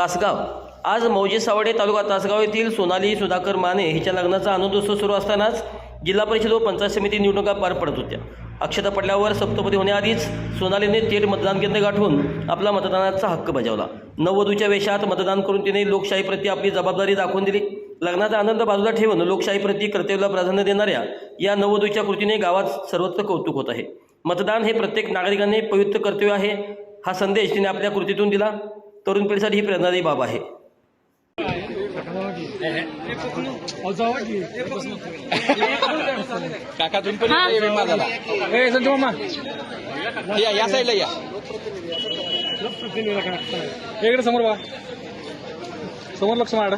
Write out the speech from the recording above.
तासगाव। आज मौजे सावडे तालुका तासगाव येथील सोनाली सुधाकर माने हिच्या लग्नाचा आनंदोत्सव सुरू असतानाच जिल्हा परिषद व पंचायत समिती निवडणुका पार पडत होत्या। अक्षता पडल्यावर सप्तपदी होण्याआधीच सोनालीने थेट मतदान केंद्र गाठून आपला मतदानाचा हक्क बजावला। नववधूच्या वेशात मतदान करून तिने लोकशाहीप्रती आपली जबाबदारी दाखवून दिली। लग्नाचा आनंद बाजूला ठेवून लोकशाहीप्रती कर्तव्याला प्राधान्य देणाऱ्या या नववधूच्या कृतीने गावात सर्वत्र कौतुक होत आहे। मतदान हे प्रत्येक नागरिकाने पवित्र कर्तव्य आहे, हा संदेश तिने आपल्या कृतीतून दिला। तरुण पिढीसाठी ही प्रेरणादायी बाब आहे। काका तुम्ही पण माझा संजू मामा या साईडला या इकडे समोर बघा, समोर लक्ष मारा।